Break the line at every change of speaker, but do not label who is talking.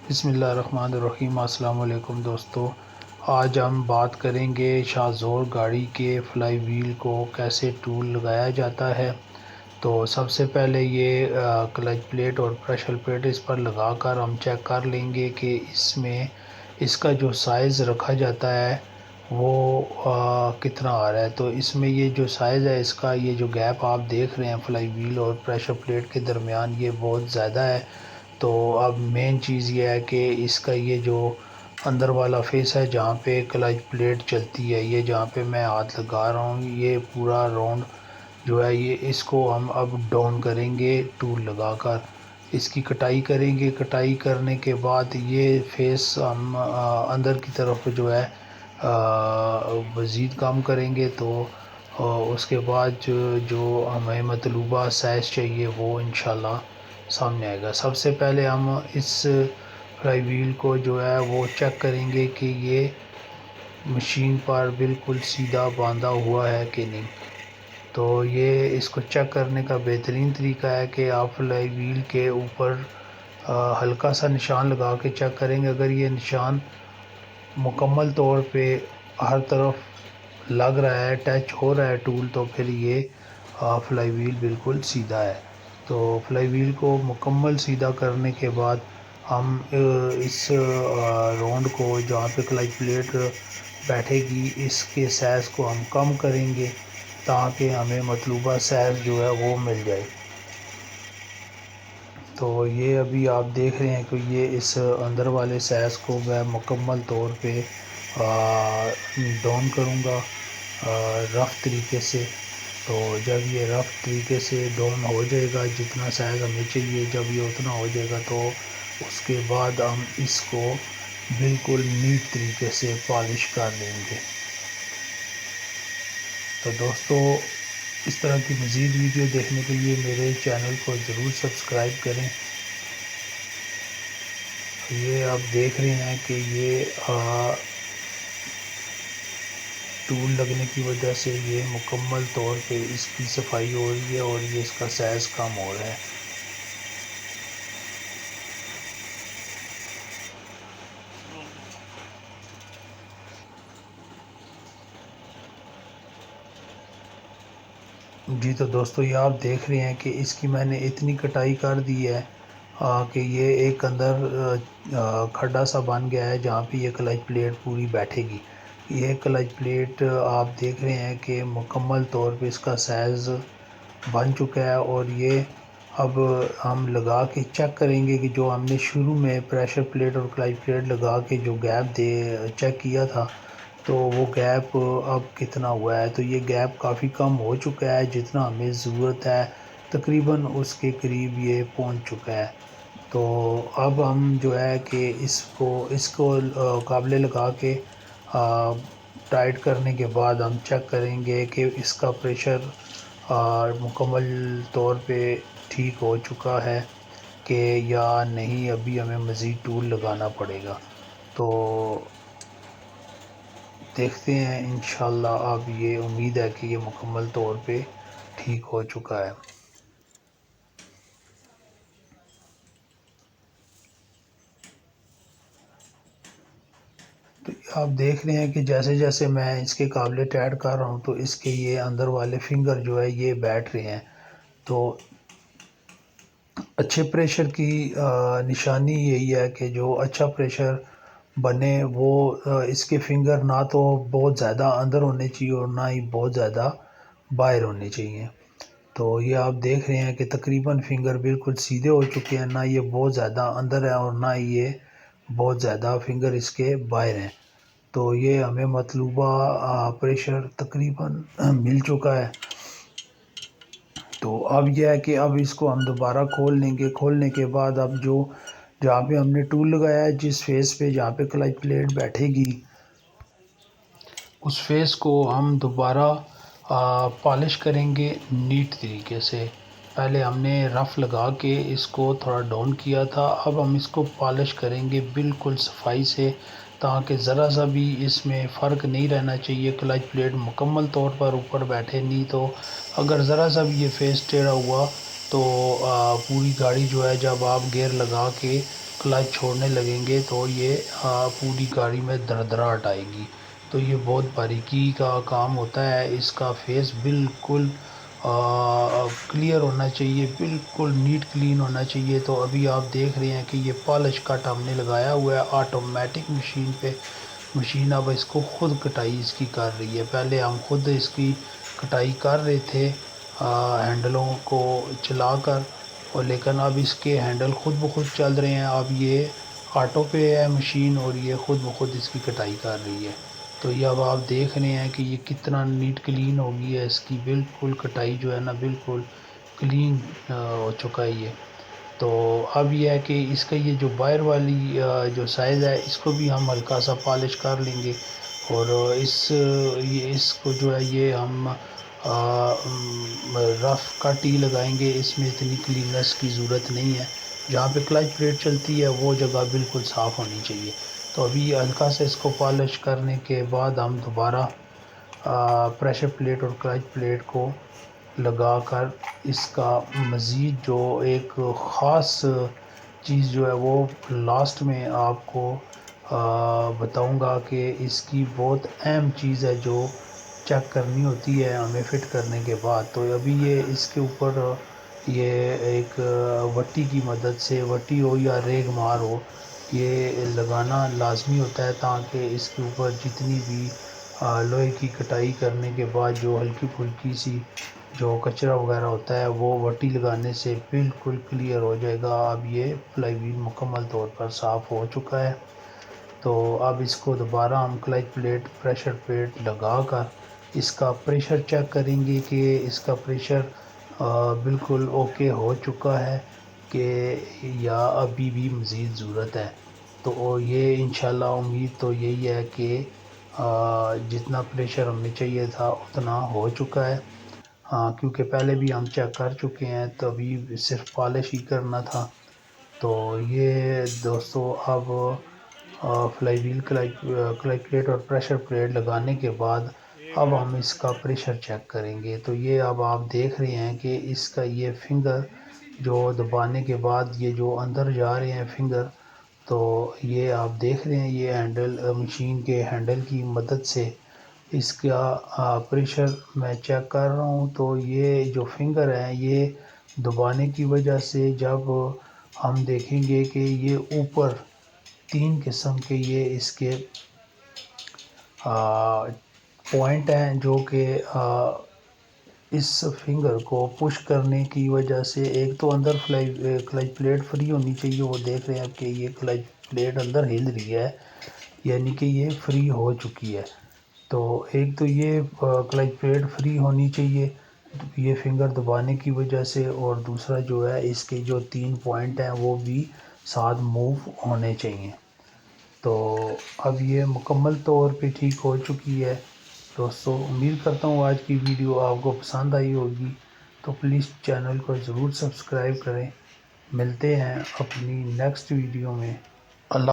بسم اللہ الرحمن الرحیم۔ السلام علیکم دوستو، آج ہم بات کریں گے شاہ زور گاڑی کے فلائی ویل کو کیسے ٹول لگایا جاتا ہے۔ تو سب سے پہلے یہ کلچ پلیٹ اور پریشر پلیٹ اس پر لگا کر ہم چیک کر لیں گے کہ اس میں اس کا جو سائز رکھا جاتا ہے وہ کتنا آ رہا ہے۔ تو اس میں یہ جو سائز ہے اس کا، یہ جو گیپ آپ دیکھ رہے ہیں فلائی ویل اور پریشر پلیٹ کے درمیان، یہ بہت زیادہ ہے۔ تو اب مین چیز یہ ہے کہ اس کا یہ جو اندر والا فیس ہے جہاں پہ کلچ پلیٹ چلتی ہے، یہ جہاں پہ میں ہاتھ لگا رہا ہوں، یہ پورا راؤنڈ جو ہے یہ اس کو ہم اب ڈاؤن کریں گے ٹول لگا کر، اس کی کٹائی کریں گے۔ کٹائی کرنے کے بعد یہ فیس ہم اندر کی طرف جو ہے مزید کام کریں گے، تو اس کے بعد جو ہمیں مطلوبہ سائز چاہیے وہ انشاءاللہ سامنے آئے گا۔ سب سے پہلے ہم اس فلائی ویل کو جو ہے وہ چیک کریں گے کہ یہ مشین پر بالکل سیدھا باندھا ہوا ہے کہ نہیں۔ تو یہ اس کو چیک کرنے کا بہترین طریقہ ہے کہ آپ فلائی ویل کے اوپر ہلکا سا نشان لگا کے چیک کریں گے۔ اگر یہ نشان مکمل طور پہ ہر طرف لگ رہا ہے، ٹچ ہو رہا ہے ٹول، تو پھر یہ فلائی ویل بالکل سیدھا ہے۔ تو فلائی ویل کو مکمل سیدھا کرنے کے بعد ہم اس راؤنڈ کو جہاں پہ کلچ پلیٹ بیٹھے گی اس کے سائز کو ہم کم کریں گے تاکہ ہمیں مطلوبہ سائز جو ہے وہ مل جائے۔ تو یہ ابھی آپ دیکھ رہے ہیں کہ یہ اس اندر والے سائز کو میں مکمل طور پہ ڈاؤن کروں گا رف طریقے سے۔ تو جب یہ رف طریقے سے ڈاؤن ہو جائے گا، جتنا سائز ہمیں چاہیے، جب یہ اتنا ہو جائے گا تو اس کے بعد ہم اس کو بالکل نیٹ طریقے سے پالش کر لیں گے۔ تو دوستو، اس طرح کی مزید ویڈیو دیکھنے کے لیے میرے چینل کو ضرور سبسکرائب کریں۔ یہ آپ دیکھ رہے ہیں کہ یہ ٹول لگنے کی وجہ سے یہ مکمل طور پہ اس کی صفائی ہو رہی ہے اور یہ اس کا سائز کم ہو رہا ہے۔ جی تو دوستو، یہ آپ دیکھ رہے ہیں کہ اس کی میں نے اتنی کٹائی کر دی ہے کہ یہ ایک اندر کھڈا سا بن گیا ہے جہاں پہ یہ کلچ پلیٹ پوری بیٹھے گی۔ یہ کلچ پلیٹ آپ دیکھ رہے ہیں کہ مکمل طور پہ اس کا سائز بن چکا ہے، اور یہ اب ہم لگا کے چیک کریں گے کہ جو ہم نے شروع میں پریشر پلیٹ اور کلچ پلیٹ لگا کے جو گیپ چیک کیا تھا، تو وہ گیپ اب کتنا ہوا ہے۔ تو یہ گیپ کافی کم ہو چکا ہے، جتنا ہمیں ضرورت ہے تقریباً اس کے قریب یہ پہنچ چکا ہے۔ تو اب ہم جو ہے کہ اس کو قابلے لگا کے ٹائٹ کرنے کے بعد ہم چیک کریں گے کہ اس کا پریشر مکمل طور پہ ٹھیک ہو چکا ہے کہ یا نہیں، ابھی ہمیں مزید ٹول لگانا پڑے گا۔ تو دیکھتے ہیں انشاءاللہ۔ اب یہ امید ہے کہ یہ مکمل طور پہ ٹھیک ہو چکا ہے۔ تو آپ دیکھ رہے ہیں کہ جیسے جیسے میں اس کے قابلے ٹائٹ کر رہا ہوں تو اس کے یہ اندر والے فنگر جو ہے یہ بیٹھ رہے ہیں۔ تو اچھے پریشر کی نشانی یہی ہے کہ جو اچھا پریشر بنے وہ اس کے فنگر نہ تو بہت زیادہ اندر ہونے چاہیے اور نہ ہی بہت زیادہ باہر ہونے چاہیے۔ تو یہ آپ دیکھ رہے ہیں کہ تقریباً فنگر بالکل سیدھے ہو چکے ہیں، نہ یہ بہت زیادہ اندر ہے اور نہ یہ بہت زیادہ فنگر اس کے باہر ہیں۔ تو یہ ہمیں مطلوبہ پریشر تقریباً مل چکا ہے۔ تو اب یہ ہے کہ اب اس کو ہم دوبارہ کھول لیں گے۔ کھولنے کے بعد اب جہاں پہ ہم نے ٹول لگایا ہے، جس فیس پہ جہاں پہ کلچ پلیٹ بیٹھے گی، اس فیس کو ہم دوبارہ پالش کریں گے نیٹ طریقے سے۔ پہلے ہم نے رف لگا کے اس کو تھوڑا ڈاؤن کیا تھا، اب ہم اس کو پالش کریں گے بالکل صفائی سے تاکہ ذرا سا بھی اس میں فرق نہیں رہنا چاہیے، کلچ پلیٹ مکمل طور پر اوپر بیٹھے نہیں تو اگر ذرا سا بھی یہ فیس ٹیڑھا ہوا تو پوری گاڑی جو ہے جب آپ گیئر لگا کے کلچ چھوڑنے لگیں گے تو یہ پوری گاڑی میں دردراہٹ آئے گی. تو یہ بہت باریکی کا کام ہوتا ہے. اس کا فیس بالکل کلیئر ہونا چاہیے، بالکل نیٹ کلین ہونا چاہیے. تو ابھی آپ دیکھ رہے ہیں کہ یہ پالش کٹ ہم نے لگایا ہوا ہے آٹومیٹک مشین پہ. مشین اب اس کو خود کٹائی اس کی کر رہی ہے. پہلے ہم خود اس کی کٹائی کر رہے تھے ہینڈلوں کو چلا کر، اور لیکن اب اس کے ہینڈل خود بخود چل رہے ہیں. اب یہ آٹو پہ ہے مشین اور یہ خود بخود اس کی کٹائی کر رہی ہے. تو یہ اب آپ دیکھ رہے ہیں کہ یہ کتنا نیٹ کلین ہو گئی ہے. اس کی بالکل کٹائی جو ہے نا بالکل کلین ہو چکا ہے یہ. تو اب یہ ہے کہ اس کا یہ جو باہر والی جو سائز ہے اس کو بھی ہم ہلکا سا پالش کر لیں گے. اور اس کو جو ہے یہ ہم رف کٹ ہی لگائیں گے. اس میں اتنی کلیننس کی ضرورت نہیں ہے. جہاں پہ کلچ پلیٹ چلتی ہے وہ جگہ بالکل صاف ہونی چاہیے. تو ابھی ہلکا سے اس کو پالش کرنے کے بعد ہم دوبارہ پریشر پلیٹ اور کلچ پلیٹ کو لگا کر اس کا مزید جو ایک خاص چیز جو ہے وہ لاسٹ میں آپ کو بتاؤں گا کہ اس کی بہت اہم چیز ہے جو چیک کرنی ہوتی ہے ہمیں فٹ کرنے کے بعد. تو ابھی یہ اس کے اوپر یہ ایک وٹی کی مدد سے، وٹی ہو یا ریگ مار ہو، یہ لگانا لازمی ہوتا ہے تاکہ اس کے اوپر جتنی بھی لوہے کی کٹائی کرنے کے بعد جو ہلکی پھلکی سی جو کچرا وغیرہ ہوتا ہے وہ وٹی لگانے سے بالکل کلیئر ہو جائے گا. اب یہ فلائی وہیل مکمل طور پر صاف ہو چکا ہے. تو اب اس کو دوبارہ ہم کلچ پلیٹ پریشر پلیٹ لگا کر اس کا پریشر چیک کریں گے کہ اس کا پریشر بالکل اوکے ہو چکا ہے کہ یا ابھی بھی مزید ضرورت ہے. تو یہ انشاءاللہ امید تو یہی ہے کہ جتنا پریشر ہمیں چاہیے تھا اتنا ہو چکا ہے. ہاں، کیونکہ پہلے بھی ہم چیک کر چکے ہیں تو ابھی صرف پالش ہی کرنا تھا. تو یہ دوستو اب فلائی وہیل کلچ پلیٹ اور پریشر پلیٹ لگانے کے بعد اب ہم اس کا پریشر چیک کریں گے. تو یہ اب آپ دیکھ رہے ہیں کہ اس کا یہ فنگر جو دبانے کے بعد یہ جو اندر جا رہے ہیں فنگر، تو یہ آپ دیکھ رہے ہیں یہ ہینڈل مشین کے ہینڈل کی مدد سے اس کا پریشر میں چیک کر رہا ہوں. تو یہ جو فنگر ہیں یہ دبانے کی وجہ سے جب ہم دیکھیں گے کہ یہ اوپر 3 قسم کے یہ اس کے پوائنٹ ہیں جو کہ اس فنگر کو پش کرنے کی وجہ سے ایک تو اندر کلچ پلیٹ فری ہونی چاہیے. وہ دیکھ رہے ہیں کہ یہ کلچ پلیٹ اندر ہل رہی ہے یعنی کہ یہ فری ہو چکی ہے. تو ایک تو یہ کلچ پلیٹ فری ہونی چاہیے یہ فنگر دبانے کی وجہ سے، اور دوسرا جو ہے اس کے جو 3 پوائنٹ ہیں وہ بھی ساتھ موو ہونے چاہیے. تو اب یہ مکمل طور پہ ٹھیک ہو چکی ہے. دوستو امید کرتا ہوں آج کی ویڈیو آپ کو پسند آئی ہوگی. تو پلیز چینل کو ضرور سبسکرائب کریں. ملتے ہیں اپنی نیکسٹ ویڈیو میں.